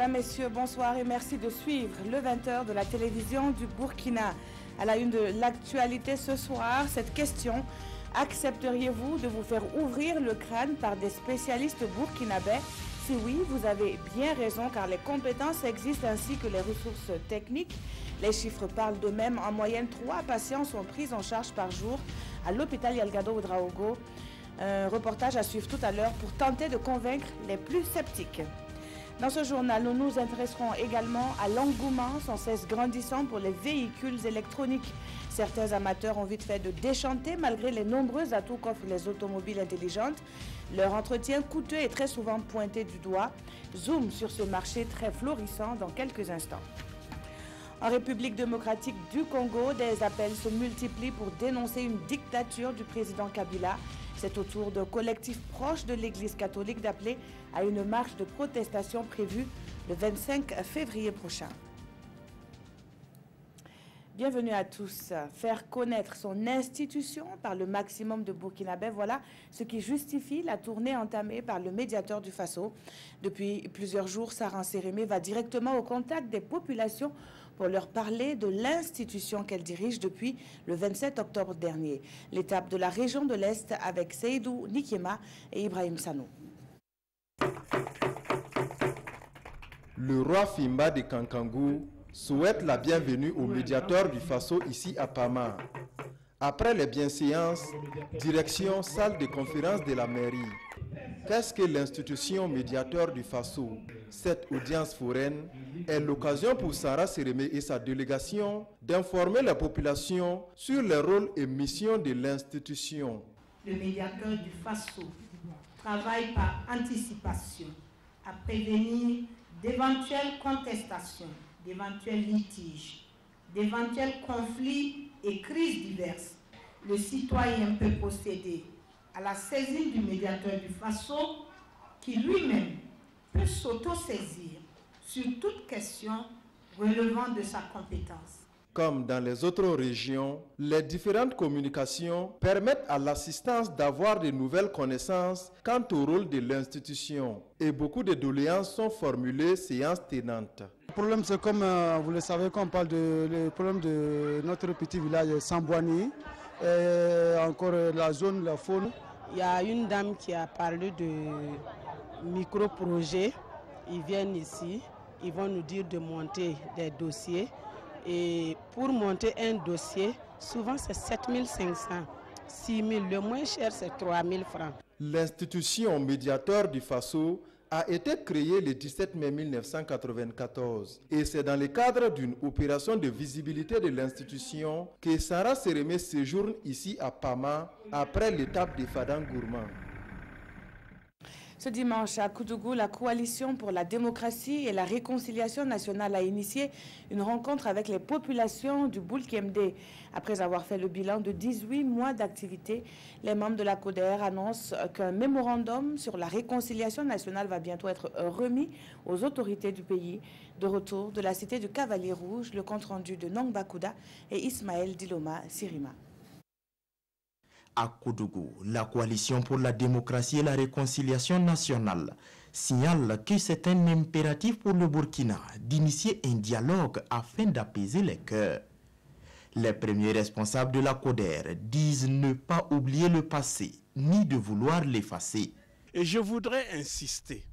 Mesdames, Messieurs, bonsoir et merci de suivre le 20h de la télévision du Burkina. À la une de l'actualité ce soir, cette question: accepteriez-vous de vous faire ouvrir le crâne par des spécialistes burkinabais? Si oui, vous avez bien raison car les compétences existent ainsi que les ressources techniques. Les chiffres parlent d'eux-mêmes. En moyenne, 3 patients sont pris en charge par jour à l'hôpital Yalgado Ouedraogo. Un reportage à suivre tout à l'heure pour tenter de convaincre les plus sceptiques. Dans ce journal, nous nous intéresserons également à l'engouement sans cesse grandissant pour les véhicules électroniques. Certains amateurs ont vite fait de déchanter malgré les nombreux atouts qu'offrent les automobiles intelligentes. Leur entretien coûteux est très souvent pointé du doigt. Zoom sur ce marché très florissant dans quelques instants. En République démocratique du Congo, des appels se multiplient pour dénoncer une dictature du président Kabila. C'est au tour de collectifs proches de l'Église catholique d'appeler à une marche de protestation prévue le 25 février prochain. Bienvenue à tous. Faire connaître son institution par le maximum de Burkinabés, voilà ce qui justifie la tournée entamée par le médiateur du Faso. Depuis plusieurs jours, Saran Sérémé va directement au contact des populations pour leur parler de l'institution qu'elle dirige depuis le 27 octobre dernier. L'étape de la région de l'Est avec Seydou Nikiema et Ibrahim Sano. Le roi Fimba de Kankangou souhaite la bienvenue au médiateur du Faso ici à Pama. Après les bienséances, direction salle de conférence de la mairie. Qu'est-ce que l'institution médiateur du Faso? Cette audience foraine est l'occasion pour Saran Sérémé et sa délégation d'informer la population sur les rôles et missions de l'institution. Le médiateur du Faso travaille par anticipation à prévenir d'éventuelles contestations, d'éventuels litiges, d'éventuels conflits et crises diverses. Le citoyen peut procéder à la saisine du médiateur du Faso qui lui-même peut s'auto-saisir sur toute question relevant de sa compétence. Comme dans les autres régions, les différentes communications permettent à l'assistance d'avoir de nouvelles connaissances quant au rôle de l'institution. Et beaucoup de doléances sont formulées séance tenante. Le problème, c'est comme vous le savez, quand on parle le problème de notre petit village Sambouani, et encore la zone, la faune. Il y a une dame qui a parlé de micro-projets. Ils viennent ici, ils vont nous dire de monter des dossiers. Et pour monter un dossier, souvent c'est 7 500, 6 000. Le moins cher, c'est 3 000 francs. L'institution médiateur du Faso a été créée le 17 mai 1994 et c'est dans le cadre d'une opération de visibilité de l'institution que Saran Sérémé séjourne ici à Pama après l'étape de Fadan Gourmand. Ce dimanche à Koudougou, la Coalition pour la démocratie et la réconciliation nationale a initié une rencontre avec les populations du Boulkemde. Après avoir fait le bilan de 18 mois d'activité, les membres de la CODER annoncent qu'un mémorandum sur la réconciliation nationale va bientôt être remis aux autorités du pays. De retour de la cité du Cavalier Rouge, le compte-rendu de Nong Bakouda et Ismaël Diloma Sirima. À Koudougou, la Coalition pour la démocratie et la réconciliation nationale signale que c'est un impératif pour le Burkina d'initier un dialogue afin d'apaiser les cœurs. Les premiers responsables de la CODER disent ne pas oublier le passé, ni de vouloir l'effacer. Et je voudrais insister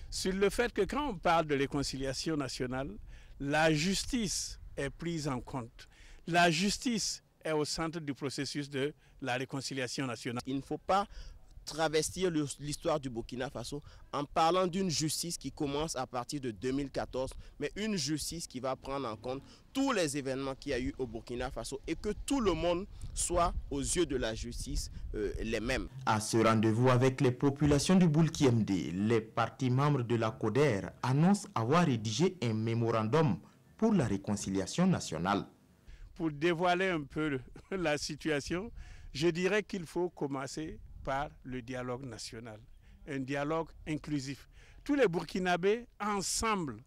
sur le fait que quand on parle de réconciliation nationale, la justice est prise en compte. La justice est au centre du processus de la réconciliation nationale. Il ne faut pas travestir l'histoire du Burkina Faso en parlant d'une justice qui commence à partir de 2014, mais une justice qui va prendre en compte tous les événements qu'il y a eu au Burkina Faso et que tout le monde soit aux yeux de la justice les mêmes. À ce rendez-vous avec les populations du Boulkemde, les partis membres de la CODER annoncent avoir rédigé un mémorandum pour la réconciliation nationale. Pour dévoiler un peu la situation, je dirais qu'il faut commencer par le dialogue national, un dialogue inclusif. Tous les Burkinabés, ensemble,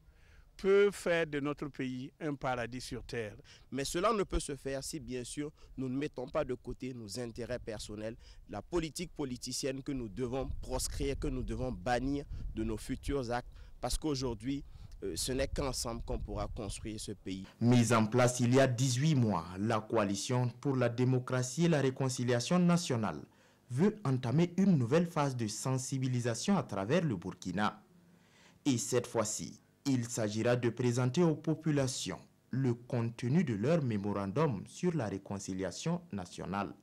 peuvent faire de notre pays un paradis sur terre. Mais cela ne peut se faire si, bien sûr, nous ne mettons pas de côté nos intérêts personnels, la politique politicienne que nous devons proscrire, que nous devons bannir de nos futurs actes, parce qu'aujourd'hui, ce n'est qu'ensemble qu'on pourra construire ce pays. Mise en place il y a 18 mois, la coalition pour la démocratie et la réconciliation nationale veut entamer une nouvelle phase de sensibilisation à travers le Burkina. Et cette fois-ci, il s'agira de présenter aux populations le contenu de leur mémorandum sur la réconciliation nationale.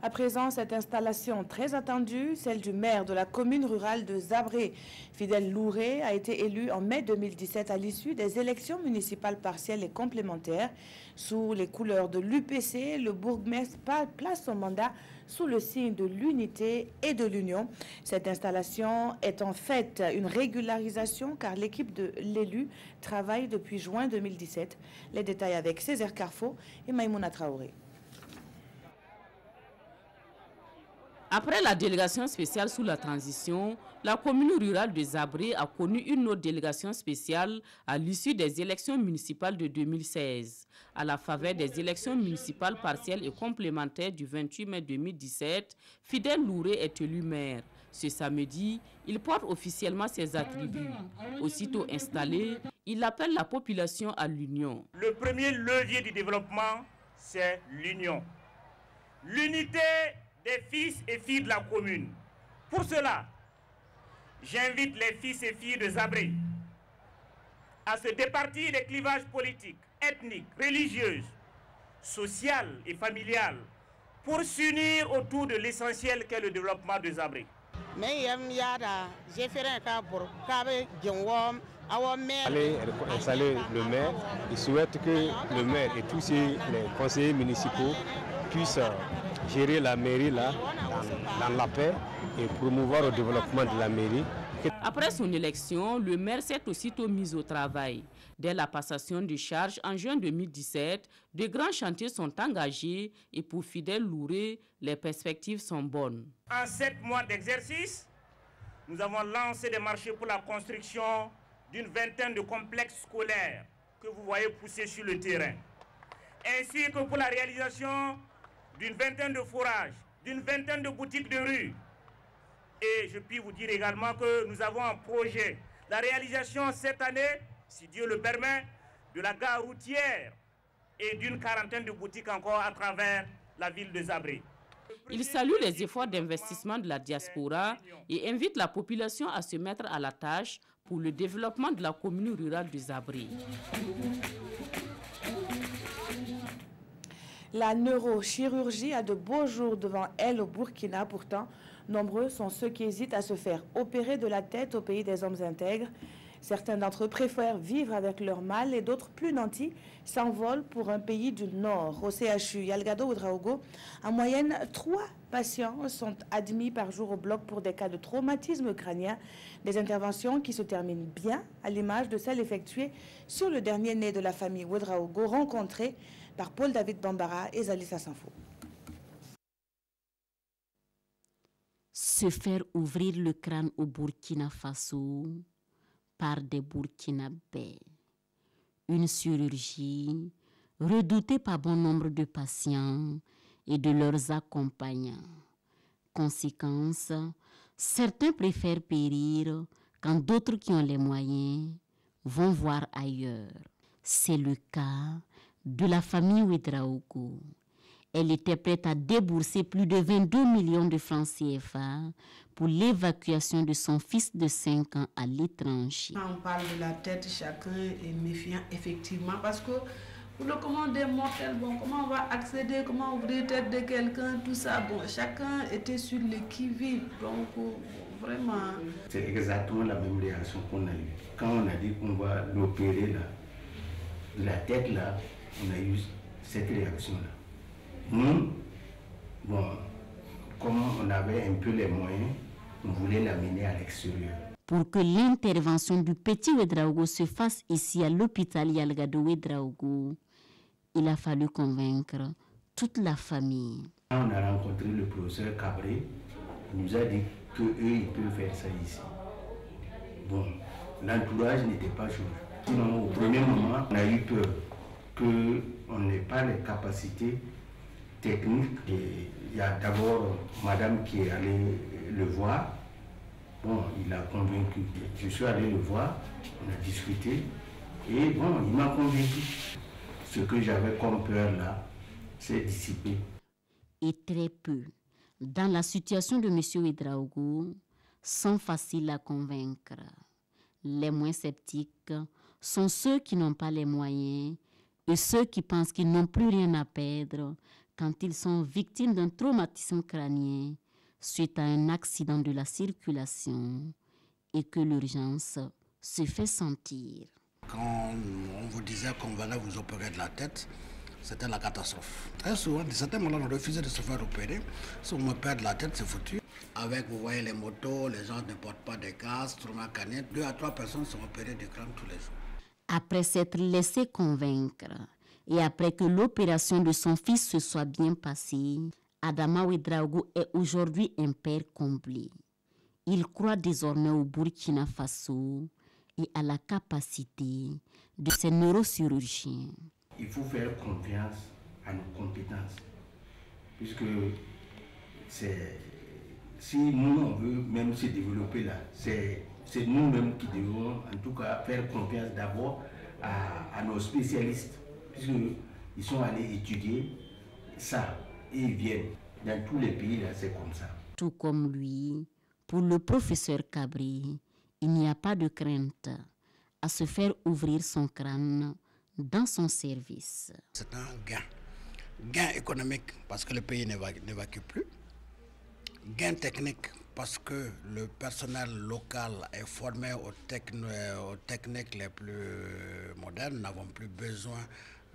À présent, cette installation très attendue, celle du maire de la commune rurale de Zabré, Fidèle Louré, a été élu en mai 2017 à l'issue des élections municipales partielles et complémentaires. Sous les couleurs de l'UPC, le bourgmestre place son mandat sous le signe de l'unité et de l'union. Cette installation est en fait une régularisation car l'équipe de l'élu travaille depuis juin 2017. Les détails avec Césaire Carfo et Maïmouna Traoré. Après la délégation spéciale sous la transition, la commune rurale de Zabré a connu une autre délégation spéciale à l'issue des élections municipales de 2016. À la faveur des élections municipales partielles et complémentaires du 28 mai 2017, Fidèle Louré est élu maire. Ce samedi, il porte officiellement ses attributs. Aussitôt installé, il appelle la population à l'union. Le premier levier du développement, c'est l'union. L'unité des fils et filles de la commune. Pour cela, j'invite les fils et filles de Zabré à se départir des clivages politiques, ethniques, religieux, sociaux et familiales pour s'unir autour de l'essentiel qu'est le développement de Zabré. Allez installer le maire. Il souhaite que le maire et tous les conseillers municipaux puissent gérer la mairie là, dans la paix et promouvoir le développement de la mairie. Après son élection, le maire s'est aussitôt mis au travail. Dès la passation de charge en juin 2017, de grands chantiers sont engagés et pour Fidèle Louré, les perspectives sont bonnes. En 7 mois d'exercice, nous avons lancé des marchés pour la construction d'une vingtaine de complexes scolaires que vous voyez pousser sur le terrain, ainsi que pour la réalisation d'une vingtaine de forages, d'une vingtaine de boutiques de rue. Et je puis vous dire également que nous avons un projet, la réalisation cette année, si Dieu le permet, de la gare routière et d'une quarantaine de boutiques encore à travers la ville de Zabré. Il salue les efforts d'investissement de la diaspora et invite la population à se mettre à la tâche pour le développement de la commune rurale de Zabré. La neurochirurgie a de beaux jours devant elle au Burkina. Pourtant, nombreux sont ceux qui hésitent à se faire opérer de la tête au pays des hommes intègres. Certains d'entre eux préfèrent vivre avec leur mal et d'autres, plus nantis, s'envolent pour un pays du Nord. Au CHU Yalgado Ouedraogo, en moyenne, 3 patients sont admis par jour au bloc pour des cas de traumatisme crânien. Des interventions qui se terminent bien, à l'image de celles effectuées sur le dernier né de la famille Ouedraogo, rencontré par Paul-David Bambara et Zalissa Sanfo. Se faire ouvrir le crâne au Burkina Faso par des Burkinabés. Une chirurgie redoutée par bon nombre de patients et de leurs accompagnants. Conséquence, certains préfèrent périr quand d'autres qui ont les moyens vont voir ailleurs. C'est le cas de la famille Ouedraogo. Elle était prête à débourser plus de 22 millions de francs CFA pour l'évacuation de son fils de 5 ans à l'étranger. Quand on parle de la tête, chacun est méfiant effectivement parce que pour le commun des mortels, bon, comment on va accéder, comment ouvrir la tête de quelqu'un, tout ça, bon, chacun était sur le qui-vive, donc vraiment. C'est exactement la même réaction qu'on a eue. Quand on a dit qu'on va l'opérer là, la tête là, on a eu cette réaction-là. Nous, bon, comme on avait un peu les moyens, on voulait l'amener à l'extérieur. Pour que l'intervention du petit Ouedraogo se fasse ici à l'hôpital Yalgado Ouedraogo, il a fallu convaincre toute la famille. Quand on a rencontré le professeur Cabré, il nous a dit qu'eux, ils peuvent faire ça ici. Bon, l'entourage n'était pas chaud. Sinon, au premier moment, on a eu peur qu'on n'ait pas les capacités techniques. Et il y a d'abord madame qui est allée le voir Bon, il a convaincu. Je suis allé le voir, on a discuté et bon, il m'a convaincu. Ce que j'avais comme peur là, c'est dissipé. Et très peu, dans la situation de M. Ouédraogo, sont faciles à convaincre. Les moins sceptiques sont ceux qui n'ont pas les moyens et ceux qui pensent qu'ils n'ont plus rien à perdre quand ils sont victimes d'un traumatisme crânien suite à un accident de la circulation et que l'urgence se fait sentir. Quand on vous disait qu'on venait vous opérer de la tête, c'était la catastrophe. Très souvent, de certains moments, on refusait de se faire opérer. Si on me perd la tête, c'est foutu. Avec, vous voyez, les motos, les gens ne portent pas de casque, trauma canette. 2 à 3 personnes sont opérées du crâne tous les jours. Après s'être laissé convaincre et après que l'opération de son fils se soit bien passée, Adama Ouédraogo est aujourd'hui un père comblé. Il croit désormais au Burkina Faso et à la capacité de ses neurochirurgiens. Il faut faire confiance à nos compétences, puisque si nous on veut même se développer là, c'est nous-mêmes qui devons en tout cas faire confiance d'abord à nos spécialistes, puisqu'ils sont allés étudier ça et ils viennent. Dans tous les pays là, c'est comme ça. Tout comme lui, pour le professeur Cabri, il n'y a pas de crainte à se faire ouvrir son crâne dans son service. C'est un gain économique parce que le pays n'évacue plus, gain technique parce que le personnel local est formé aux techniques les plus modernes. Nous n'avons plus besoin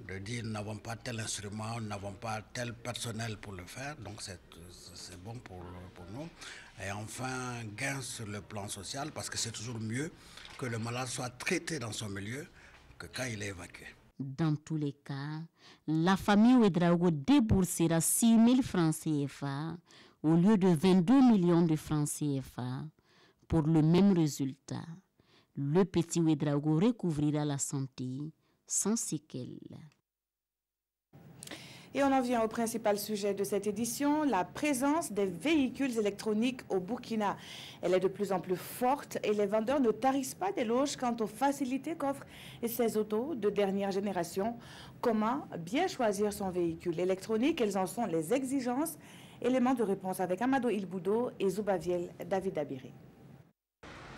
de dire nous n'avons pas tel instrument, nous n'avons pas tel personnel pour le faire, donc c'est bon pour nous. Et enfin, gain sur le plan social parce que c'est toujours mieux que le malade soit traité dans son milieu que quand il est évacué. Dans tous les cas, la famille Ouédraogo déboursera 6 000 francs CFA au lieu de 22 millions de francs CFA pour le même résultat. Le petit Ouédraogo recouvrira la santé sans séquelles. Et on en vient au principal sujet de cette édition, la présence des véhicules électroniques au Burkina. Elle est de plus en plus forte et les vendeurs ne tarissent pas d'éloges quant aux facilités qu'offrent ces autos de dernière génération. Comment bien choisir son véhicule électronique? Quelles en sont les exigences? Éléments de réponse avec Amado Ilboudo et Zoubaviel David Abiré.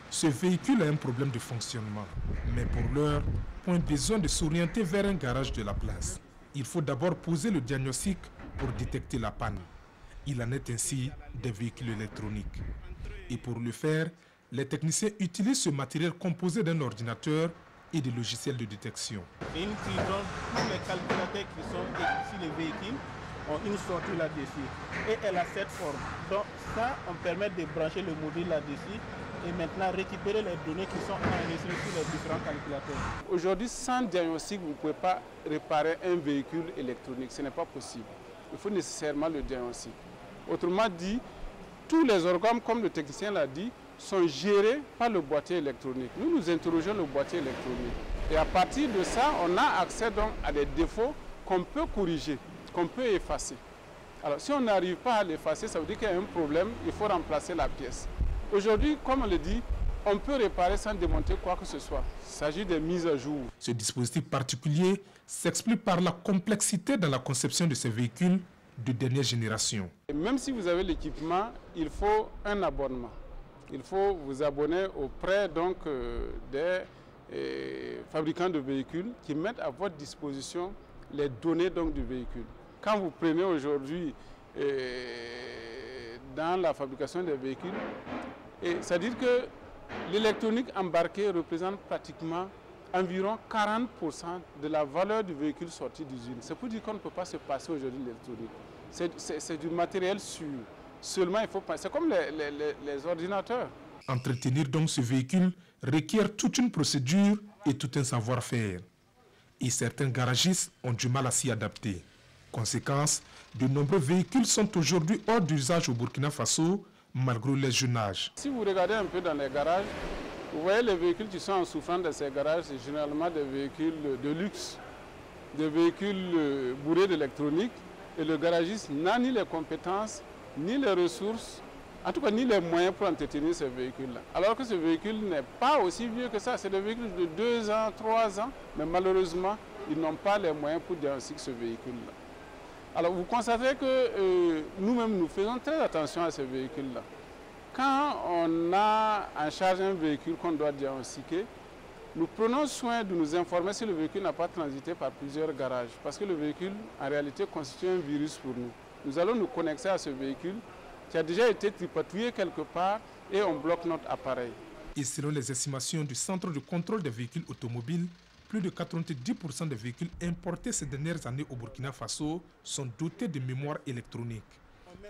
Ce véhicule a un problème de fonctionnement, mais pour l'heure, point besoin de s'orienter vers un garage de la place. Il faut d'abord poser le diagnostic pour détecter la panne. Il en est ainsi des véhicules électroniques. Et pour le faire, les techniciens utilisent ce matériel composé d'un ordinateur et des logiciels de détection. C'est une prise dont tous les calculateurs qui sont sur les véhicules ont une sortie là-dessus. Et elle a cette forme. Donc ça, on permet de brancher le module là-dessus et maintenant récupérer les données qui sont enregistrées sur les différents calculateurs. Aujourd'hui, sans diagnostic, vous ne pouvez pas réparer un véhicule électronique. Ce n'est pas possible. Il faut nécessairement le diagnostic. Autrement dit, tous les organes, comme le technicien l'a dit, sont gérés par le boîtier électronique. Nous interrogeons le boîtier électronique. Et à partir de ça, on a accès donc à des défauts qu'on peut corriger, qu'on peut effacer. Alors, si on n'arrive pas à l'effacer, ça veut dire qu'il y a un problème, il faut remplacer la pièce. Aujourd'hui, comme on le dit, on peut réparer sans démonter quoi que ce soit. Il s'agit de mises à jour. Ce dispositif particulier s'explique par la complexité dans la conception de ces véhicules de dernière génération. Et même si vous avez l'équipement, il faut un abonnement. Il faut vous abonner auprès donc, des fabricants de véhicules qui mettent à votre disposition les données donc, du véhicule. Quand vous prenez aujourd'hui dans la fabrication des véhicules, c'est-à-dire que l'électronique embarquée représente pratiquement environ 40% de la valeur du véhicule sorti d'usine. C'est pour dire qu'on ne peut pas se passer aujourd'hui de l'électronique. C'est du matériel sûr. Seulement, il faut passer. C'est comme les ordinateurs. Entretenir donc ce véhicule requiert toute une procédure et tout un savoir-faire. Et certains garagistes ont du mal à s'y adapter. Conséquence, de nombreux véhicules sont aujourd'hui hors d'usage au Burkina Faso, malgré leur jeune âge. Si vous regardez un peu dans les garages, vous voyez les véhicules qui sont en souffrance de ces garages, c'est généralement des véhicules de luxe, des véhicules bourrés d'électronique. Et le garagiste n'a ni les compétences, ni les ressources en tout cas ni les moyens pour entretenir ce véhicule-là. Alors que ce véhicule n'est pas aussi vieux que ça, c'est des véhicules de 2 ans, 3 ans, mais malheureusement, ils n'ont pas les moyens pour diagnostiquer ce véhicule-là. Alors vous constatez que nous-mêmes, nous faisons très attention à ce véhicule-là. Quand on a en charge un véhicule qu'on doit diagnostiquer, nous prenons soin de nous informer si le véhicule n'a pas transité par plusieurs garages, parce que le véhicule, en réalité, constitue un virus pour nous. Nous allons nous connecter à ce véhicule qui a déjà été tripatouillé quelque part et on bloque notre appareil. Et selon les estimations du Centre de contrôle des véhicules automobiles, plus de 90% des véhicules importés ces dernières années au Burkina Faso sont dotés de mémoire électronique.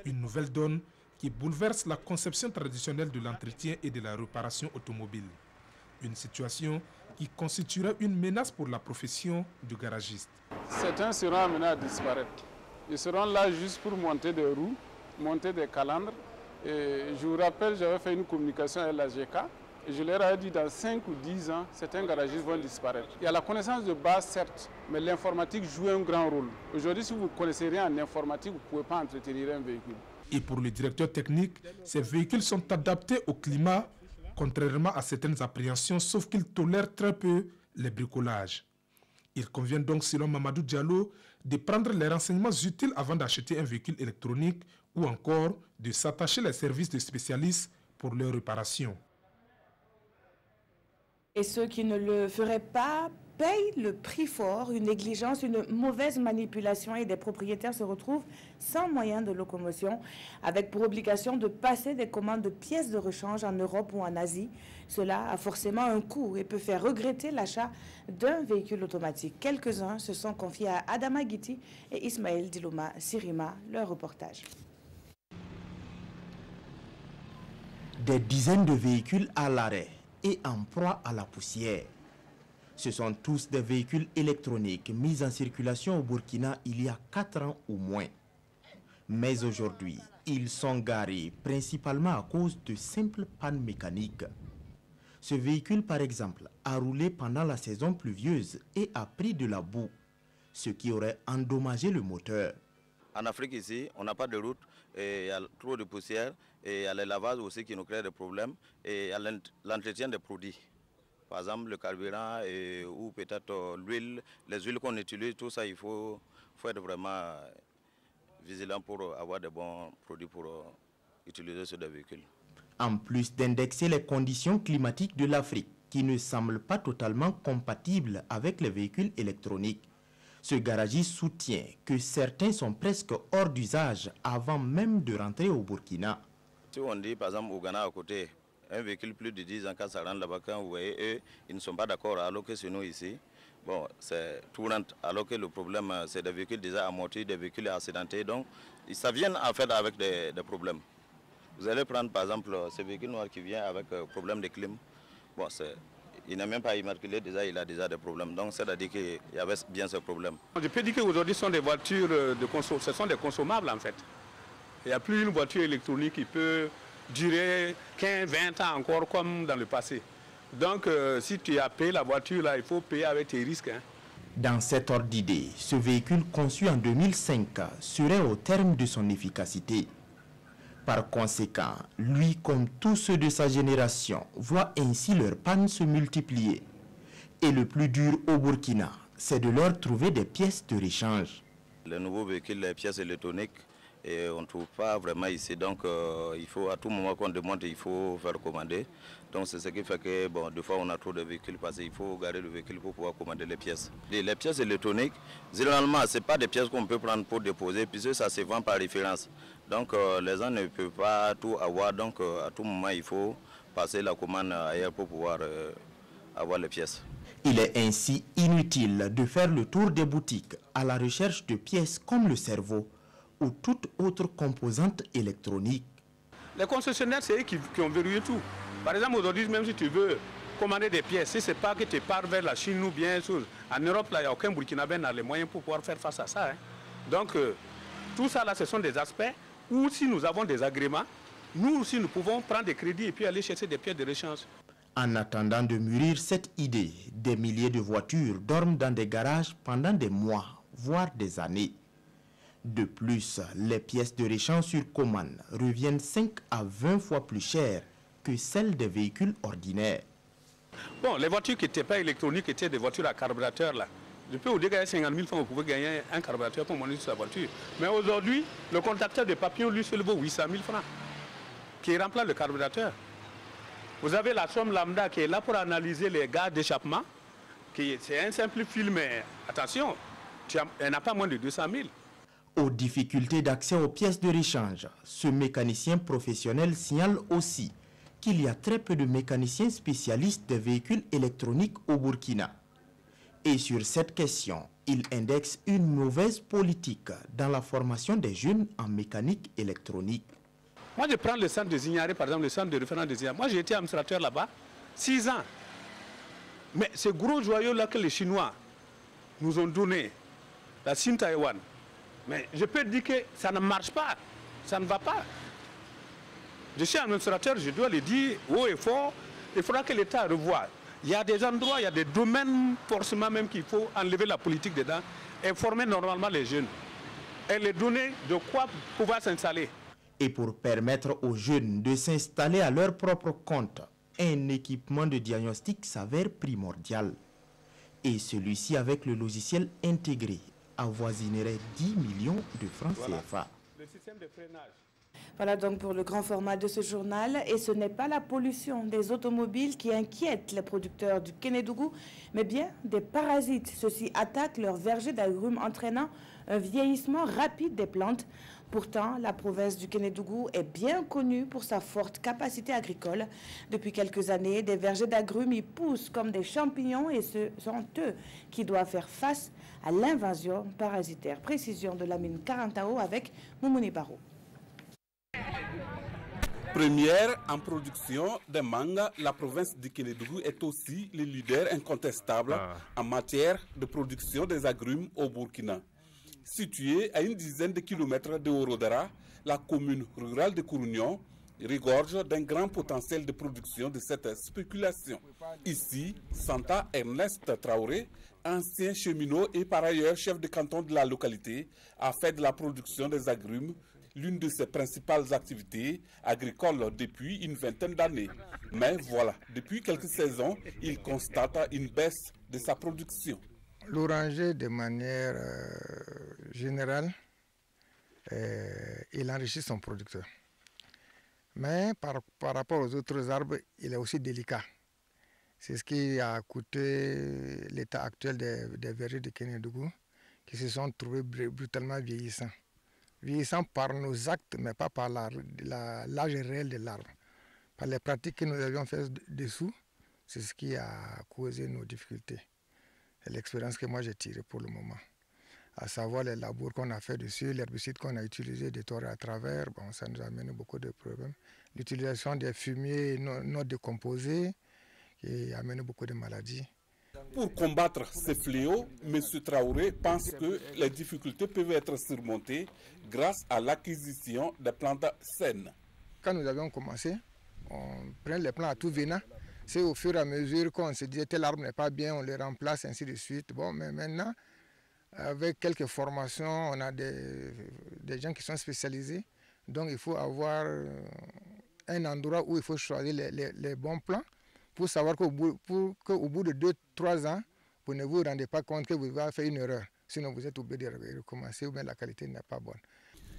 Une nouvelle donne qui bouleverse la conception traditionnelle de l'entretien et de la réparation automobile. Une situation qui constituera une menace pour la profession du garagiste. Certains seront amenés à disparaître. Ils seront là juste pour monter des roues, monter des calandres. Et je vous rappelle, j'avais fait une communication avec la GK. Et je leur ai dit dans 5 ou 10 ans, certains garagistes vont disparaître. Il y a la connaissance de base, certes, mais l'informatique joue un grand rôle. Aujourd'hui, si vous ne connaissez rien en informatique, vous ne pouvez pas entretenir un véhicule. Et pour le directeur technique, ces véhicules sont adaptés au climat, contrairement à certaines appréhensions, sauf qu'ils tolèrent très peu les bricolages. Il convient donc, selon Mamadou Diallo, de prendre les renseignements utiles avant d'acheter un véhicule électronique ou encore de s'attacher les services de spécialistes pour leur réparation. Et ceux qui ne le feraient pas payent le prix fort, une négligence, une mauvaise manipulation et des propriétaires se retrouvent sans moyen de locomotion, avec pour obligation de passer des commandes de pièces de rechange en Europe ou en Asie. Cela a forcément un coût et peut faire regretter l'achat d'un véhicule automatique. Quelques-uns se sont confiés à Adama Guiti et Ismaël Diloma Sirima, leur reportage. Des dizaines de véhicules à l'arrêt et en proie à la poussière. Ce sont tous des véhicules électroniques mis en circulation au Burkina il y a 4 ans ou moins. Mais aujourd'hui, ils sont garés principalement à cause de simples pannes mécaniques. Ce véhicule, par exemple, a roulé pendant la saison pluvieuse et a pris de la boue, ce qui aurait endommagé le moteur. En Afrique ici, on n'a pas de route, et il y a trop de poussière, et il y a les lavages aussi qui nous créent des problèmes, et il y a l'entretien des produits. Par exemple, le carburant ou peut-être l'huile, les huiles qu'on utilise, tout ça, il faut être vraiment vigilant pour avoir de bons produits pour utiliser sur des véhicules. En plus d'indexer les conditions climatiques de l'Afrique, qui ne semblent pas totalement compatibles avec les véhicules électroniques, ce garagiste soutient que certains sont presque hors d'usage avant même de rentrer au Burkina. Si on dit par exemple au Ghana à côté, un véhicule plus de 10 ans, quand ça rentre là-bas, quand vous voyez, eux, ils ne sont pas d'accord, alors que chez nous ici, bon, c'est tout rentre, alors que le problème, c'est des véhicules déjà amortis, des véhicules accidentés, donc ça vient en fait avec des problèmes. Vous allez prendre par exemple ce véhicule noir qui vient avec problème de clim, bon, il n'est même pas immatriculé, déjà, il a déjà des problèmes, donc c'est-à-dire qu'il y avait bien ce problème. Je peux dire qu'aujourd'hui, ce sont des voitures ce sont des consommables en fait. Il n'y a plus une voiture électronique qui peut durer 15, 20 ans encore comme dans le passé. Donc si tu as payé la voiture, là, il faut payer avec tes risques. Hein. Dans cet ordre d'idée, ce véhicule conçu en 2005 serait au terme de son efficacité. Par conséquent, lui comme tous ceux de sa génération voient ainsi leurs pannes se multiplier. Et le plus dur au Burkina, c'est de leur trouver des pièces de rechange. Les nouveaux véhicules, les pièces électroniques, et on ne trouve pas vraiment ici, donc il faut à tout moment qu'on demande, il faut faire commander. Donc c'est ce qui fait que bon, des fois on a trop de véhicules parce qu'il faut garder le véhicule pour pouvoir commander les pièces. Les pièces électroniques, généralement ce n'est pas des pièces qu'on peut prendre pour déposer puisque ça se vend par référence. Donc les gens ne peuvent pas tout avoir, donc à tout moment il faut passer la commande ailleurs pour pouvoir avoir les pièces. Il est ainsi inutile de faire le tour des boutiques à la recherche de pièces comme le cerveau ou toute autre composante électronique. Les concessionnaires, c'est eux qui ont verrouillé tout. Par exemple, aujourd'hui, même si tu veux commander des pièces, si ce n'est pas que tu pars vers la Chine ou bien chose, en Europe, il n'y a aucun Burkinabé qui a les moyens pour pouvoir faire face à ça. Hein. Donc, tout ça, là, ce sont des aspects où si nous avons des agréments, nous aussi, nous pouvons prendre des crédits et puis aller chercher des pièces de rechange. En attendant de mûrir cette idée, des milliers de voitures dorment dans des garages pendant des mois, voire des années. De plus, les pièces de réchange sur commande reviennent 5 à 20 fois plus chères que celles des véhicules ordinaires. Bon, les voitures qui n'étaient pas électroniques étaient des voitures à carburateur là. Je peux vous dire qu'à 50 000 francs, vous pouvez gagner un carburateur pour monter sur sa voiture. Mais aujourd'hui, le contacteur de papillon, lui, se le vaut 800 000 francs, qui remplace le carburateur. Vous avez la somme lambda qui est là pour analyser les gaz d'échappement. C'est un simple fil, mais attention, elle n'a pas moins de 200 000. Aux difficultés d'accès aux pièces de rechange, ce mécanicien professionnel signale aussi qu'il y a très peu de mécaniciens spécialistes des véhicules électroniques au Burkina. Et sur cette question, il indexe une mauvaise politique dans la formation des jeunes en mécanique électronique. Moi, je prends le centre de Zignaré, par exemple, le centre de référence de Zignaré. Moi, j'ai été administrateur là-bas 6 ans. Mais ce gros joyau-là que les Chinois nous ont donné, la Chine-Taïwan, mais je peux dire que ça ne marche pas, ça ne va pas. Je suis administrateur, je dois le dire haut et fort, il faudra que l'État revoie. Il y a des endroits, il y a des domaines forcément même qu'il faut enlever la politique dedans et former normalement les jeunes. Et les donner de quoi pouvoir s'installer. Et pour permettre aux jeunes de s'installer à leur propre compte, un équipement de diagnostic s'avère primordial. Et celui-ci avec le logiciel intégré avoisinerait 10 millions de francs CFA. Le système de freinage. Voilà donc pour le grand format de ce journal. Et ce n'est pas la pollution des automobiles qui inquiète les producteurs du Kénédougou, mais bien des parasites. Ceux-ci attaquent leurs vergers d'agrumes, entraînant un vieillissement rapide des plantes. Pourtant, la province du Kénédougou est bien connue pour sa forte capacité agricole. Depuis quelques années, des vergers d'agrumes y poussent comme des champignons et ce sont eux qui doivent faire face à l'invasion parasitaire. Précision de Lamine Karantao avec Moumouni Baro. Première en production de manga, la province du Kénédougou est aussi le leader incontestable en matière de production des agrumes au Burkina. Située à une dizaine de kilomètres de Orodara, la commune rurale de Kourounion regorge d'un grand potentiel de production de cette spéculation. Ici, Santa Ernest Traoré, ancien cheminot et par ailleurs chef de canton de la localité, a fait de la production des agrumes l'une de ses principales activités agricoles depuis une vingtaine d'années. Mais voilà, depuis quelques saisons, il constate une baisse de sa production. L'oranger, de manière générale, il enrichit son producteur. Mais par rapport aux autres arbres, il est aussi délicat. C'est ce qui a coûté l'état actuel des vergers de Kénédougou, qui se sont trouvés brutalement vieillissants. Vieillissants par nos actes, mais pas par l'âge réel de l'arbre. Par les pratiques que nous avions faites dessous, c'est ce qui a causé nos difficultés. C'est l'expérience que moi j'ai tirée pour le moment. À savoir les labours qu'on a fait dessus, l'herbicide qu'on a utilisé, des torrents à travers, bon, ça nous a amené beaucoup de problèmes. L'utilisation des fumiers non décomposés, qui a amené beaucoup de maladies. Pour combattre ces fléaux, M. Traoré pense que les difficultés peuvent être surmontées grâce à l'acquisition des plantes saines. Quand nous avions commencé, on prenait les plants à tout venant. C'est au fur et à mesure qu'on se disait tel arbre n'est pas bien, on le remplace, ainsi de suite. Bon, mais maintenant, avec quelques formations, on a des gens qui sont spécialisés. Donc il faut avoir un endroit où il faut choisir les bons plants pour savoir qu'au bout de 2-3 ans, vous ne vous rendez pas compte que vous avez fait une erreur. Sinon, vous êtes obligé de recommencer ou bien la qualité n'est pas bonne.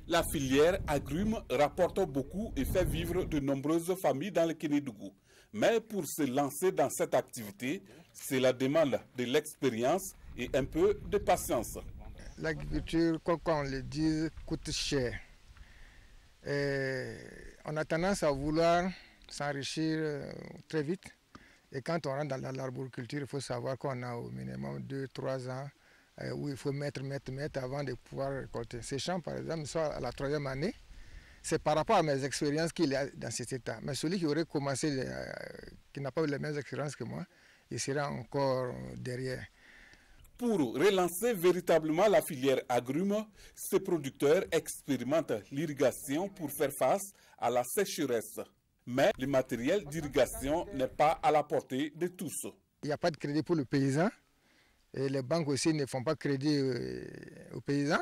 La filière agrumes rapporte beaucoup et fait vivre de nombreuses familles dans le Kénédougou. Mais pour se lancer dans cette activité, c'est la demande de l'expérience et un peu de patience. L'agriculture, quoi qu'on le dise, coûte cher. Et on a tendance à vouloir s'enrichir très vite. Et quand on rentre dans l'arboriculture, il faut savoir qu'on a au minimum 2-3 ans où il faut mettre avant de pouvoir récolter. Ces champs, par exemple, sont à la 3e année. C'est par rapport à mes expériences qu'il est dans cet état. Mais celui qui aurait commencé, qui n'a pas eu les mêmes expériences que moi, il sera encore derrière. Pour relancer véritablement la filière agrumes, ces producteurs expérimentent l'irrigation pour faire face à la sécheresse. Mais le matériel d'irrigation n'est pas à la portée de tous. Il n'y a pas de crédit pour le paysan. Et les banques aussi ne font pas crédit aux paysans.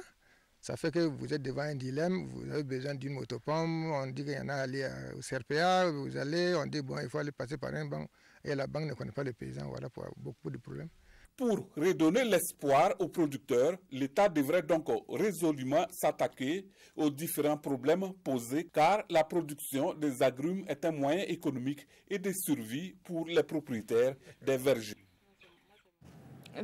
Ça fait que vous êtes devant un dilemme, vous avez besoin d'une motopompe, on dit qu'il y en a à aller au CRPA, vous allez, on dit bon, il faut aller passer par une banque, et la banque ne connaît pas les paysans, voilà pour beaucoup de problèmes. Pour redonner l'espoir aux producteurs, l'État devrait donc résolument s'attaquer aux différents problèmes posés car la production des agrumes est un moyen économique et de survie pour les propriétaires des vergers.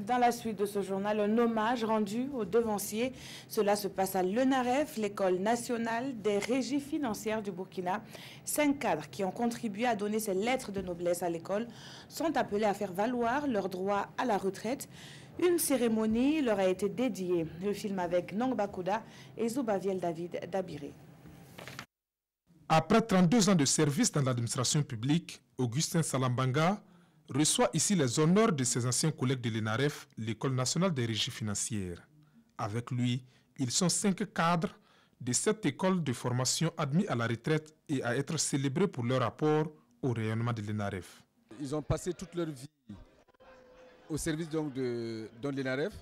Dans la suite de ce journal, un hommage rendu aux devanciers. Cela se passe à l'ENAREF, l'école nationale des régies financières du Burkina. 5 cadres qui ont contribué à donner ces lettres de noblesse à l'école sont appelés à faire valoir leur droit à la retraite. Une cérémonie leur a été dédiée. Le film avec Nongba Kouda et Zoubaviel David Dabiré. Après 32 ans de service dans l'administration publique, Augustin Salambanga reçoit ici les honneurs de ses anciens collègues de l'ENAREF, l'École nationale des régies financières. Avec lui, ils sont 5 cadres de cette école de formation admis à la retraite et à être célébrés pour leur apport au rayonnement de l'ENAREF. Ils ont passé toute leur vie au service donc de l'ENAREF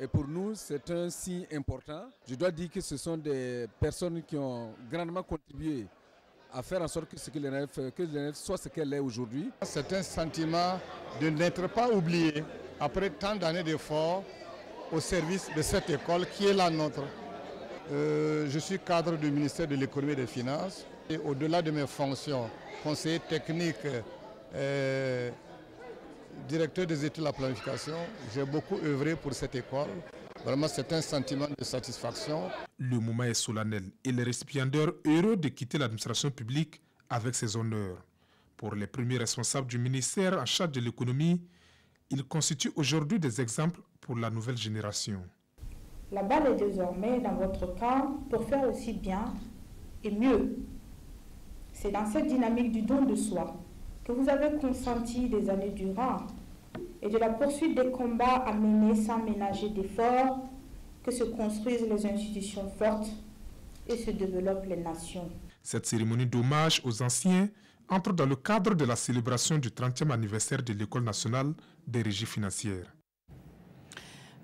et pour nous c'est un signe important. Je dois dire que ce sont des personnes qui ont grandement contribué à faire en sorte que l'ENAREF soit ce qu'elle est aujourd'hui. C'est un sentiment de n'être pas oublié après tant d'années d'efforts au service de cette école qui est la nôtre. Je suis cadre du ministère de l'économie et des finances et au-delà de mes fonctions, conseiller technique, directeur des études de la planification, j'ai beaucoup œuvré pour cette école. Vraiment, c'est un sentiment de satisfaction. Le moment est solennel et les récipiendaires heureux de quitter l'administration publique avec ses honneurs. Pour les premiers responsables du ministère en charge de l'économie, ils constituent aujourd'hui des exemples pour la nouvelle génération. La balle est désormais dans votre camp pour faire aussi bien et mieux. C'est dans cette dynamique du don de soi que vous avez consenti des années durant et de la poursuite des combats à mener sans ménager d'efforts que se construisent les institutions fortes et se développent les nations. Cette cérémonie d'hommage aux anciens entre dans le cadre de la célébration du 30e anniversaire de l'École nationale des régies financières.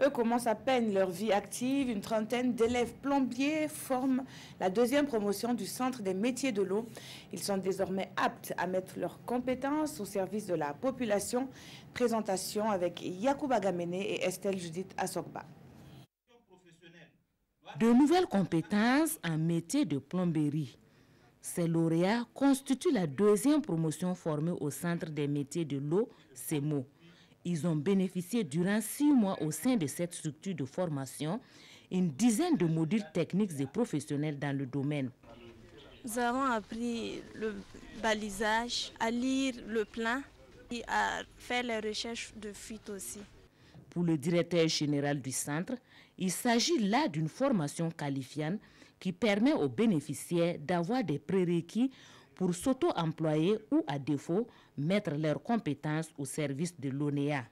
Eux commencent à peine leur vie active. Une trentaine d'élèves plombiers forment la 2e promotion du Centre des métiers de l'eau. Ils sont désormais aptes à mettre leurs compétences au service de la population. Présentation avec Yacouba Gamene et Estelle Judith Assogba. De nouvelles compétences en métier de plomberie. Ces lauréats constituent la 2e promotion formée au Centre des métiers de l'eau, CEMO. Ils ont bénéficié durant 6 mois au sein de cette structure de formation une dizaine de modules techniques et professionnels dans le domaine. Nous avons appris le balisage, à lire le plan et à faire les recherches de fuite aussi. Pour le directeur général du centre, il s'agit là d'une formation qualifiante qui permet aux bénéficiaires d'avoir des prérequis pour s'auto-employer ou, à défaut, mettre leurs compétences au service de l'ONEA.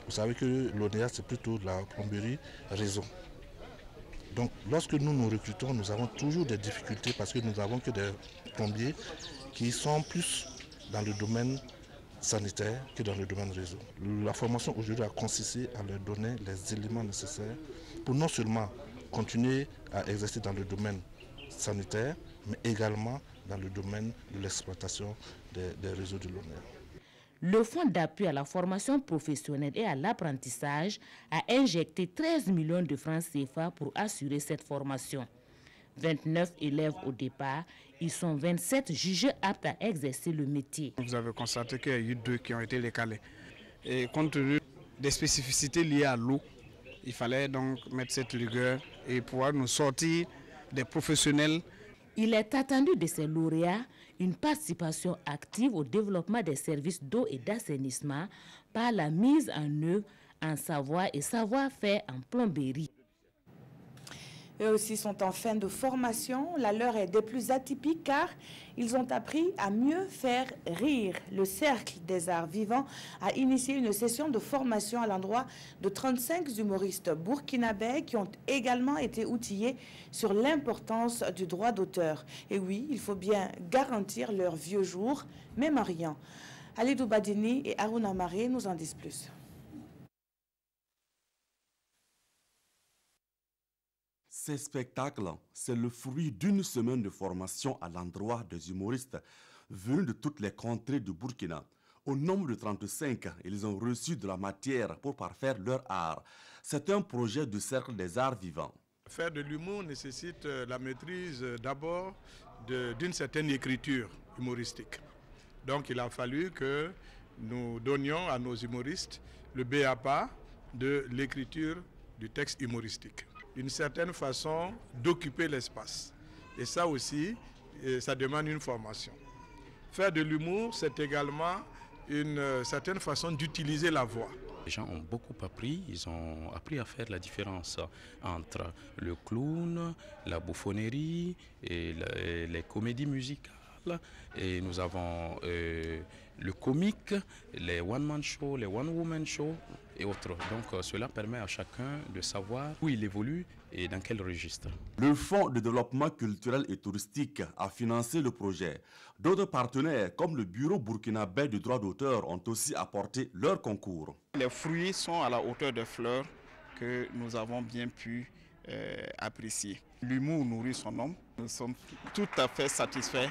Vous savez que l'ONEA, c'est plutôt la plomberie réseau. Donc, lorsque nous recrutons, nous avons toujours des difficultés parce que nous n'avons que des plombiers qui sont plus dans le domaine sanitaire que dans le domaine réseau. La formation aujourd'hui a consisté à leur donner les éléments nécessaires pour non seulement continuer à exercer dans le domaine sanitaire, mais également dans le domaine de l'exploitation des réseaux de l'ONEA. Le Fonds d'appui à la formation professionnelle et à l'apprentissage a injecté 13 millions de francs CFA pour assurer cette formation. 29 élèves au départ, ils sont 27 jugés aptes à exercer le métier. Vous avez constaté qu'il y a eu 2 qui ont été décalés. Et compte tenu des spécificités liées à l'eau, il fallait donc mettre cette rigueur et pouvoir nous sortir des professionnels. Il est attendu de ces lauréats une participation active au développement des services d'eau et d'assainissement par la mise en œuvre en savoir et savoir-faire en plomberie. Eux aussi sont en fin de formation. La leur est des plus atypiques car ils ont appris à mieux faire rire. Le Cercle des Arts Vivants a initié une session de formation à l'endroit de 35 humoristes burkinabés qui ont également été outillés sur l'importance du droit d'auteur. Et oui, il faut bien garantir leurs vieux jours, même en riant. Alidou Badini et Aruna Maré nous en disent plus. Ces spectacles, c'est le fruit d'une semaine de formation à l'endroit des humoristes venus de toutes les contrées du Burkina. Au nombre de 35, ils ont reçu de la matière pour parfaire leur art. C'est un projet du Cercle des Arts Vivants. Faire de l'humour nécessite la maîtrise d'abord d'une certaine écriture humoristique. Donc il a fallu que nous donnions à nos humoristes le b.a.-ba de l'écriture du texte humoristique. Une certaine façon d'occuper l'espace. Et ça aussi, ça demande une formation. Faire de l'humour, c'est également une certaine façon d'utiliser la voix. Les gens ont beaucoup appris, ils ont appris à faire la différence entre le clown, la bouffonnerie et les comédies musicales. Et nous avons le comique, les one-man shows, les one-woman shows et autres. Donc cela permet à chacun de savoir où il évolue et dans quel registre. Le Fonds de développement culturel et touristique a financé le projet. D'autres partenaires comme le Bureau burkinabé du droit d'auteur ont aussi apporté leur concours. Les fruits sont à la hauteur des fleurs que nous avons bien pu apprécier. L'humour nourrit son homme. Nous sommes tout à fait satisfaits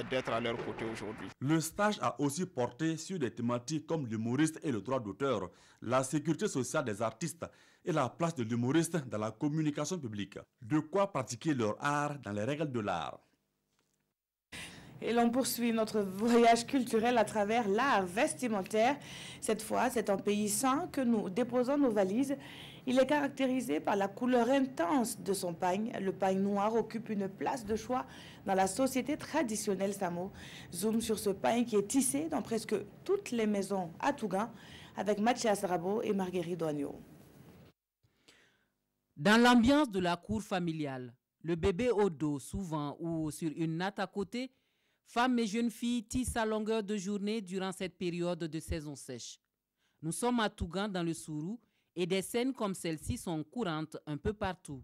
d'être à leur côté aujourd'hui. Le stage a aussi porté sur des thématiques comme l'humoriste et le droit d'auteur, la sécurité sociale des artistes et la place de l'humoriste dans la communication publique. De quoi pratiquer leur art dans les règles de l'art. Et l'on poursuit notre voyage culturel à travers l'art vestimentaire. Cette fois, c'est en pays sain que nous déposons nos valises. Il est caractérisé par la couleur intense de son pagne. Le pagne noir occupe une place de choix dans la société traditionnelle Samo. Zoom sur ce pagne qui est tissé dans presque toutes les maisons à Tougan avec Mathias Rabo et Marguerite Douagneau. Dans l'ambiance de la cour familiale, le bébé au dos souvent ou sur une natte à côté, femmes et jeunes filles tissent à longueur de journée durant cette période de saison sèche. Nous sommes à Tougan dans le Sourou et des scènes comme celle-ci sont courantes un peu partout.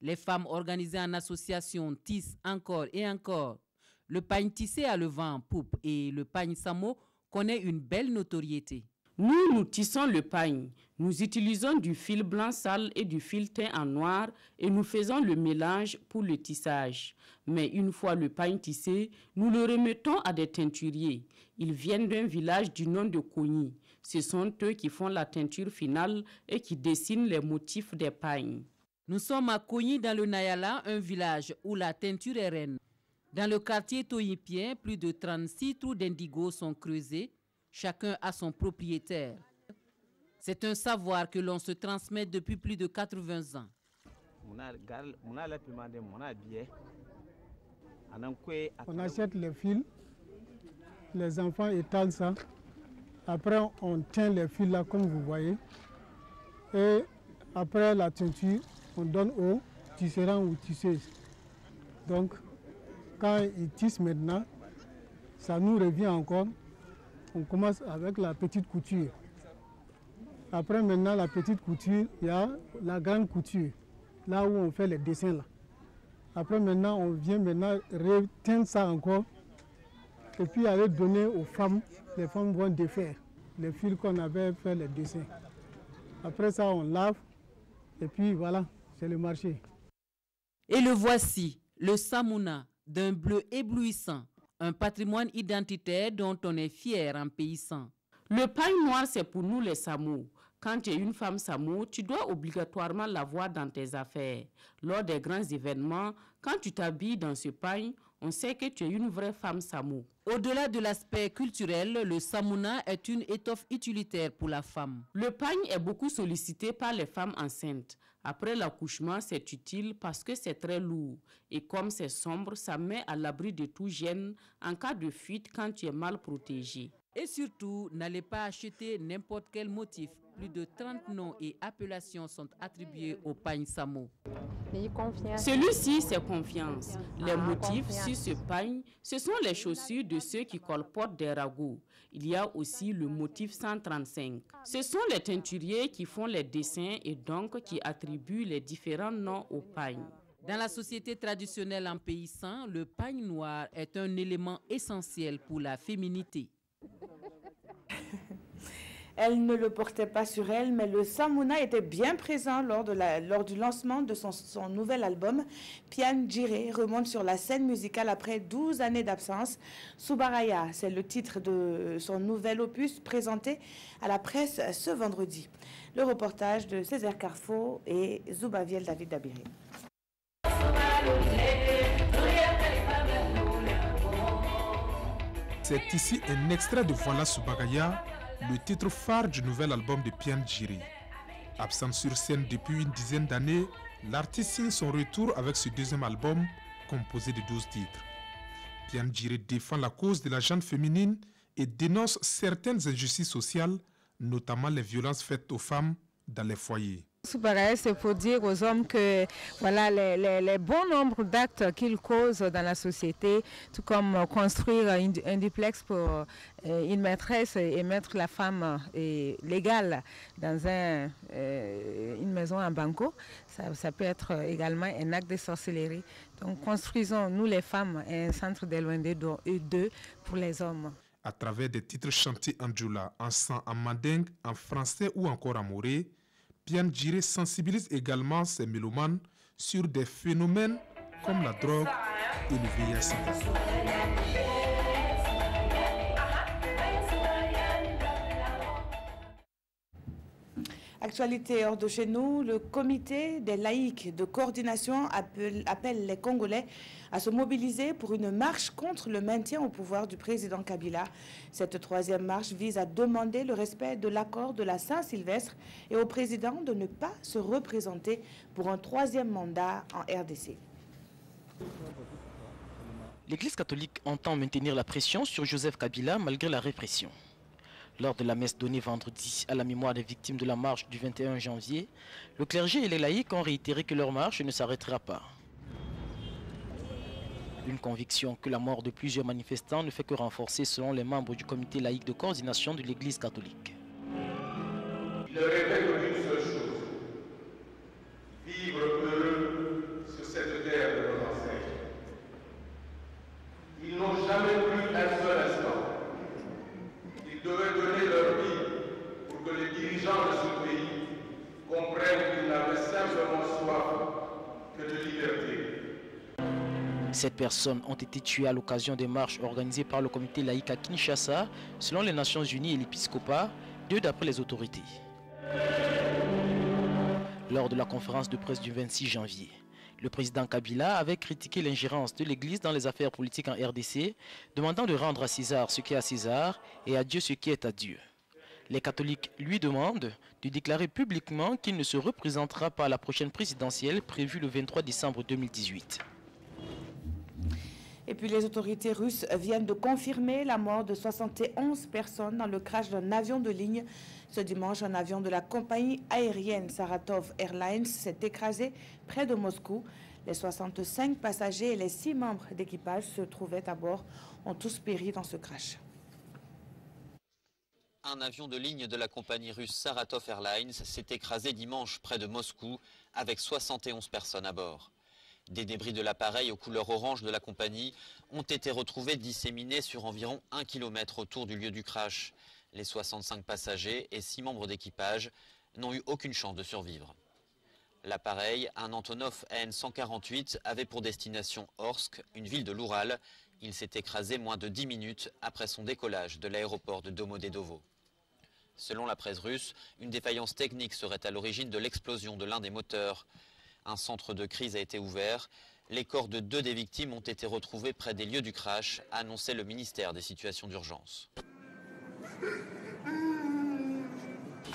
Les femmes organisées en association tissent encore et encore. Le pagne tissé a le vent en poupe et le pagne Samo connaît une belle notoriété. Nous tissons le pagne. Nous utilisons du fil blanc sale et du fil teint en noir et nous faisons le mélange pour le tissage. Mais une fois le pagne tissé, nous le remettons à des teinturiers. Ils viennent d'un village du nom de Kogni. Ce sont eux qui font la teinture finale et qui dessinent les motifs des pagnes. Nous sommes à Kogni dans le Nayala, un village où la teinture est reine. Dans le quartier Toyipien, plus de 36 trous d'indigo sont creusés. Chacun a son propriétaire. C'est un savoir que l'on se transmet depuis plus de 80 ans. On achète les fils, les enfants étalent ça. Après, on teint les fils là comme vous voyez. Et après la teinture, on donne au tisserand ou tisseuse. Donc, quand ils tissent maintenant, ça nous revient encore. On commence avec la petite couture. Après maintenant la petite couture, il y a la grande couture, là où on fait les dessins là. Après maintenant, on vient maintenant reteindre ça encore et puis aller donner aux femmes. Les femmes vont défaire les fils qu'on avait fait les dessins. Après ça, on lave et puis voilà, c'est le marché. Et le voici, le Samouna, d'un bleu éblouissant. Un patrimoine identitaire dont on est fier en paysan. Le pagne noir, c'est pour nous les Samo. Quand tu es une femme Samo, tu dois obligatoirement l'avoir dans tes affaires. Lors des grands événements, quand tu t'habilles dans ce pagne, on sait que tu es une vraie femme Samo. Au-delà de l'aspect culturel, le Samouna est une étoffe utilitaire pour la femme. Le pagne est beaucoup sollicité par les femmes enceintes. Après l'accouchement, c'est utile parce que c'est très lourd. Et comme c'est sombre, ça met à l'abri de tout gêne en cas de fuite quand tu es mal protégé. Et surtout, n'allez pas acheter n'importe quel motif. Plus de 30 noms et appellations sont attribués au pagne Samo. Celui-ci, c'est confiance. Les motifs sur ce pagne, ce sont les chaussures de ceux qui colportent des ragots. Il y a aussi le motif 135. Ce sont les teinturiers qui font les dessins et donc qui attribuent les différents noms au pagne. Dans la société traditionnelle en paysan, le pagne noir est un élément essentiel pour la féminité. Elle ne le portait pas sur elle, mais le Samuna était bien présent lors du lancement de son nouvel album. Pian Jiré remonte sur la scène musicale après 12 années d'absence. Subaraya, c'est le titre de son nouvel opus présenté à la presse ce vendredi. Le reportage de Césaire Carfo et Zoubaviel David Dabiré. C'est ici un extrait de Voilà Subagaya, le titre phare du nouvel album de Pian Jiré. Absent sur scène depuis une dizaine d'années, l'artiste signe son retour avec ce deuxième album composé de 12 titres. Pian Jiré défend la cause de la gente féminine et dénonce certaines injustices sociales, notamment les violences faites aux femmes dans les foyers. Subaraya, c'est pour dire aux hommes que voilà, les bons nombres d'actes qu'ils causent dans la société, tout comme construire un duplex pour une maîtresse et mettre la femme légale dans une maison en banco, ça peut être également un acte de sorcellerie. Donc construisons, nous les femmes, un centre d'éloignement d'eux pour les hommes. À travers des titres chantés en djoula, en san, en mandingue, en français ou encore en moré, Pian Jiré sensibilise également ses mélomanes sur des phénomènes comme la drogue et le VIH. Actualité hors de chez nous, le comité des laïcs de coordination appelle les Congolais à se mobiliser pour une marche contre le maintien au pouvoir du président Kabila. Cette troisième marche vise à demander le respect de l'accord de la Saint-Sylvestre et au président de ne pas se représenter pour un troisième mandat en RDC. L'Église catholique entend maintenir la pression sur Joseph Kabila malgré la répression. Lors de la messe donnée vendredi à la mémoire des victimes de la marche du 21 janvier, le clergé et les laïcs ont réitéré que leur marche ne s'arrêtera pas. Une conviction que la mort de plusieurs manifestants ne fait que renforcer selon les membres du comité laïque de coordination de l'Église catholique. Il ne répète qu'une seule chose, vivre heureux sur cette terre de nos ancêtres. Ils n'ont jamais pris un seul instant. Ils devaient donner leur vie pour que les dirigeants de ce pays comprennent qu'ils n'avaient simplement soif que de liberté. 7 personnes ont été tuées à l'occasion des marches organisées par le comité laïque à Kinshasa, selon les Nations Unies et l'épiscopat, 2 d'après les autorités. Lors de la conférence de presse du 26 janvier, le président Kabila avait critiqué l'ingérence de l'Église dans les affaires politiques en RDC, demandant de rendre à César ce qui est à César et à Dieu ce qui est à Dieu. Les catholiques lui demandent de déclarer publiquement qu'il ne se représentera pas à la prochaine présidentielle prévue le 23 décembre 2018. Et puis les autorités russes viennent de confirmer la mort de 71 personnes dans le crash d'un avion de ligne. Ce dimanche, un avion de la compagnie aérienne Saratov Airlines s'est écrasé près de Moscou. Les 65 passagers et les 6 membres d'équipage se trouvaient à bord ont tous péri dans ce crash. Un avion de ligne de la compagnie russe Saratov Airlines s'est écrasé dimanche près de Moscou avec 71 personnes à bord. Des débris de l'appareil aux couleurs orange de la compagnie ont été retrouvés disséminés sur environ 1 km autour du lieu du crash. Les 65 passagers et 6 membres d'équipage n'ont eu aucune chance de survivre. L'appareil, un Antonov AN-148, avait pour destination Orsk, une ville de l'Oural. Il s'est écrasé moins de 10 minutes après son décollage de l'aéroport de Domodedovo. Selon la presse russe, une défaillance technique serait à l'origine de l'explosion de l'un des moteurs. Un centre de crise a été ouvert. Les corps de 2 des victimes ont été retrouvés près des lieux du crash, a annoncé le ministère des situations d'urgence.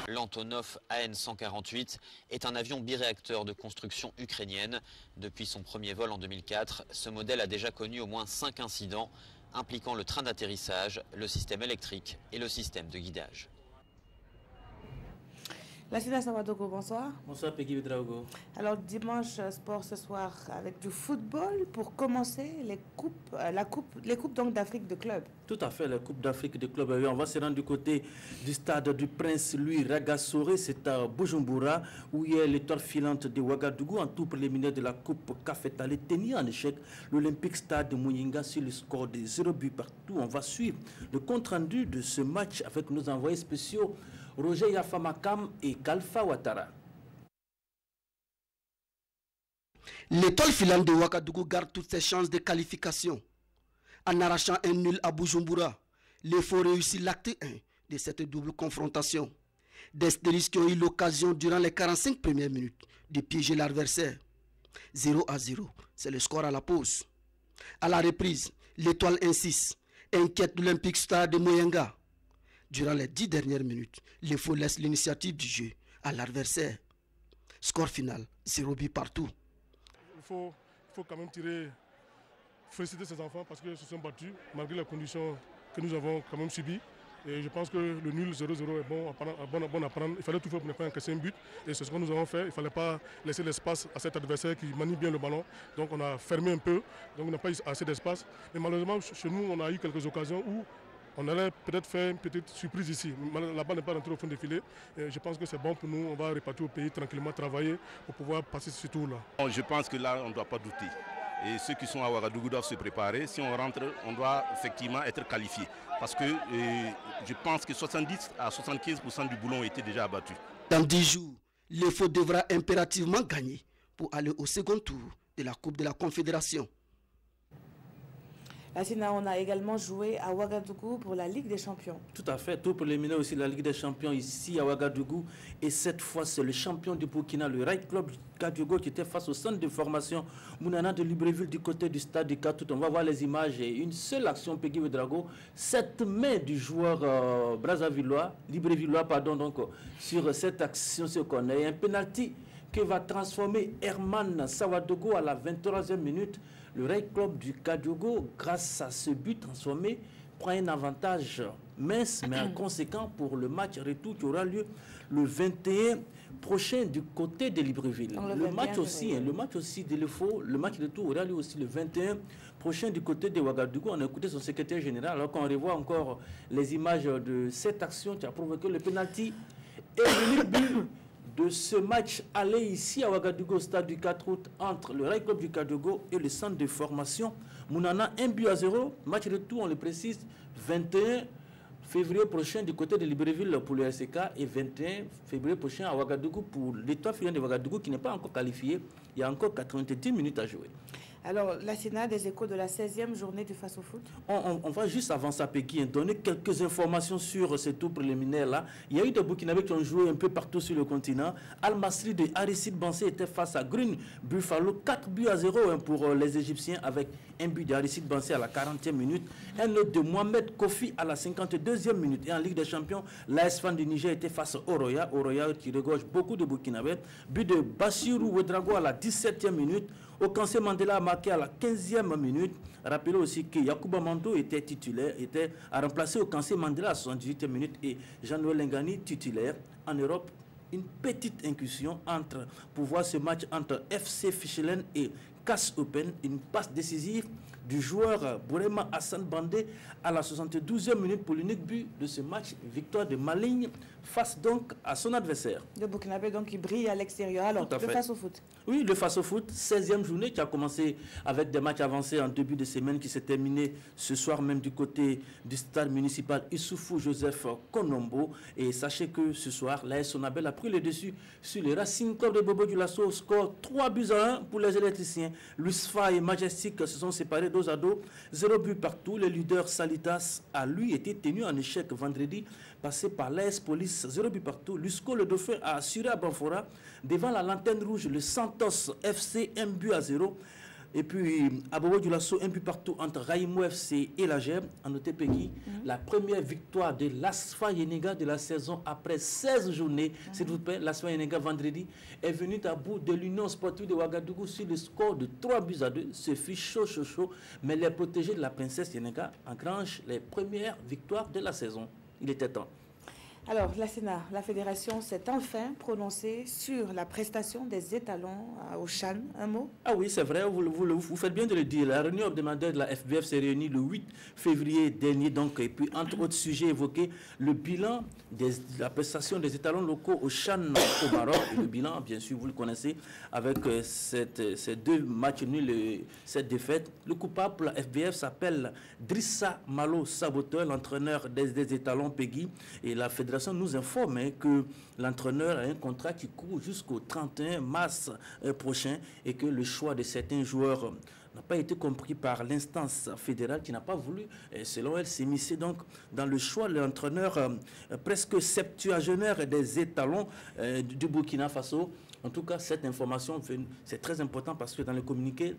L'Antonov AN-148 est un avion biréacteur de construction ukrainienne. Depuis son premier vol en 2004, ce modèle a déjà connu au moins 5 incidents impliquant le train d'atterrissage, le système électrique et le système de guidage. Lassina Sawadogo, bonsoir. Bonsoir Peggy Vidraogo. Alors dimanche sport ce soir avec du football pour commencer les coupes donc d'Afrique de clubs. Tout à fait, les coupes d'Afrique de clubs. On va se rendre du côté du stade du Prince Louis Rwagasore, c'est à Bujumbura où il y a l'étoile filante de Ouagadougou en tout préliminaire de la coupe Cafetale tenue en échec l'Olympique Stade de Muyinga sur le score de 0 but partout. On va suivre le compte rendu de ce match avec nos envoyés spéciaux Roger Yafamakam et Kalfa Ouattara. L'étoile filante de Ouagadougou garde toutes ses chances de qualification. En arrachant un nul à Bujumbura, les Faux réussit l'acte 1 de cette double confrontation. Des Stéris qui ont eu l'occasion durant les 45 premières minutes de piéger l'adversaire. 0-0, c'est le score à la pause. À la reprise, l'étoile insiste, inquiète l'Olympique Star de Moyenga. Durant les 10 dernières minutes, les Faux laissent l'initiative du jeu à l'adversaire. Score final, 0 but partout. Il faut quand même féliciter ces enfants parce qu'ils se sont battus malgré les conditions que nous avons quand même subies. Et je pense que le nul 0-0 est bon à prendre. Il fallait tout faire pour ne pas encaisser un but. Et c'est ce que nous avons fait. Il ne fallait pas laisser l'espace à cet adversaire qui manie bien le ballon. Donc on a fermé un peu. Donc on n'a pas eu assez d'espace. Mais malheureusement, chez nous, on a eu quelques occasions où on allait peut-être faire une petite surprise ici. La balle n'est pas rentrée au fond du filet. Et je pense que c'est bon pour nous. On va repartir au pays tranquillement, travailler pour pouvoir passer ce tour-là. Je pense que là, on ne doit pas douter. Et ceux qui sont à Ouagadougou doivent se préparer. Si on rentre, on doit effectivement être qualifié. Parce que je pense que 70 à 75% du boulot a été déjà abattu. Dans 10 jours, les Faux devra impérativement gagner pour aller au second tour de la Coupe de la Confédération. Lassina, on a également joué à Ouagadougou pour la Ligue des Champions. Tout à fait, tout pour éliminer aussi la Ligue des Champions ici à Ouagadougou. Et cette fois, c'est le champion du Burkina, le Rail Club Kadiogo, qui était face au centre de formation Mounana de Libreville du côté du stade du Katout. On va voir les images et une seule action, Peggy Ouedraogo. Cette main du joueur Librevillois, donc sur cette action, c'est qu'on a un penalty qui va transformer Herman Sawadogo à la 23e minute. Le Rail Club du Kadiogo, grâce à ce but transformé, prend un avantage mince mais conséquent pour le match retour qui aura lieu le 21 prochain du côté de Libreville. Le match aussi de l'EFO, le match retour aura lieu aussi le 21 prochain du côté de Ouagadougou. On a écouté son secrétaire général alors qu'on revoit encore les images de cette action qui a provoqué le penalty et le but de ce match aller ici à Ouagadougou au stade du 4 août entre le Rail Club du Kadiogo et le centre de formation Mounana. 1-0, match retour, on le précise, 21 février prochain du côté de Libreville pour le RCK et 21 février prochain à Ouagadougou pour l'étoile filante de Ouagadougou qui n'est pas encore qualifié. Il y a encore 90 minutes à jouer. Alors, Lassina, des échos de la 16e journée du Face au Foot. On va juste avant ça, Peggy, donner quelques informations sur ce tour préliminaire-là. Il y a eu des Burkinabés qui ont joué un peu partout sur le continent. Al-Masri de Aristide Bansé était face à Green Buffalo, 4-0 pour les Égyptiens avec un but d'Aristide Bansé à la 40e minute. Un autre de Mohamed Kofi à la 52e minute. Et en Ligue des Champions, l'AS Fan du Niger était face à Oroya. Oroya qui regorge beaucoup de Burkinabés. But de Bassirou Ouedraogo à la 17e minute. Okansé Mandela a marqué à la 15e minute. Rappelez aussi que Yacouba Mando était titulaire, a remplacé Okansé Mandela à la 78e minute et Jean-Noël Ngani titulaire. En Europe, une petite incursion pour voir ce match entre FC Fichelen et Casse Open, une passe décisive du joueur Bourema Hassan Bandé à la 72e minute pour l'unique but de ce match, victoire de Maligne face donc à son adversaire. Le Burkinabé donc qui brille à l'extérieur. Alors, le Face au Foot. Oui, le Face au Foot, 16e journée qui a commencé avec des matchs avancés en début de semaine qui s'est terminé ce soir même du côté du stade municipal Issoufou Joseph Konombo. Et sachez que ce soir, l'AS Sonabel a pris le dessus sur le Racing Club de Bobo du Lasso. Score 3-1 pour les électriciens. Lusfa et Majestic se sont séparés 2-2. 0 but partout. Le leader Salitas a lui été tenu en échec vendredi, passé par l'AS Police. 0 but partout. Lusco, le Dauphin, a assuré à Banfora devant la lanterne rouge le Santos FC 1-0. Et puis à Bobo du Lasso, 1 but partout entre Raïmo FC et la GEM. En noté Peggy, la première victoire de l'Asfa Yenega de la saison après 16 journées. S'il vous plaît, l'Asfa Yenega vendredi est venue à bout de l'Union Sportive de Ouagadougou sur le score de 3-2. Ce fut chaud. Mais les protégés de la princesse Yenega engrangent les premières victoires de la saison. Il était temps. Alors, la fédération s'est enfin prononcée sur la prestation des étalons au Chan. Un mot? Ah oui, c'est vrai, vous faites bien de le dire. La réunion hebdomadaire de la FBF s'est réunie le 8 février dernier. Donc, et puis, entre autres sujets évoqués, le bilan de la prestation des étalons locaux au Chan au Maroc. Et le bilan, bien sûr, vous le connaissez, avec ces 2 matchs nuls et cette défaite. Le coupable pour la FBF s'appelle Drissa Malo Saboteur, l'entraîneur des étalons Peggy. Et la fédération fédération nous informe que l'entraîneur a un contrat qui court jusqu'au 31 mars prochain et que le choix de certains joueurs n'a pas été compris par l'instance fédérale qui n'a pas voulu, selon elle, s'immiscer donc dans le choix de l'entraîneur presque septuagénaire des étalons du Burkina Faso. En tout cas, cette information, c'est très important parce que dans le communiqué,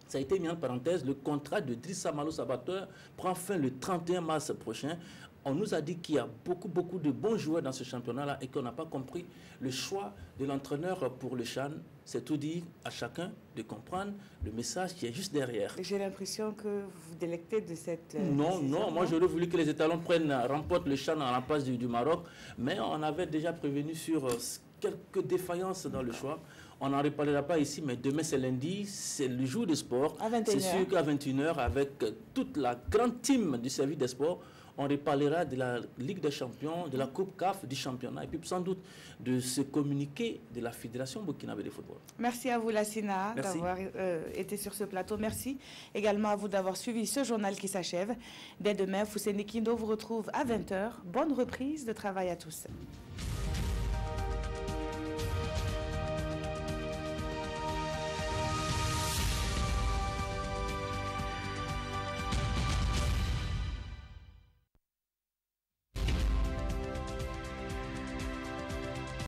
ça a été mis en parenthèse, le contrat de Drissa Malo Sabateur prend fin le 31 mars prochain. On nous a dit qu'il y a beaucoup de bons joueurs dans ce championnat-là et qu'on n'a pas compris le choix de l'entraîneur pour le CHAN. C'est tout dire à chacun de comprendre le message qui est juste derrière. J'ai l'impression que vous vous délectez de cette Non, moi j'aurais voulu que les étalons remportent le CHAN à la place du Maroc, mais on avait déjà prévenu sur quelques défaillances dans le choix. On n'en reparlera pas ici, mais demain c'est lundi, c'est le jour des sports. C'est sûr qu'à 21h, avec toute la grande team du service des sports, on reparlera de la Ligue des Champions, de la Coupe CAF, du championnat, et puis sans doute de ce communiqué de la Fédération burkinabé de football. Merci à vous, Lassina, d'avoir été sur ce plateau. Merci également à vous d'avoir suivi ce journal qui s'achève. Dès demain, Fousseni Kindo vous retrouve à 20h. Bonne reprise de travail à tous.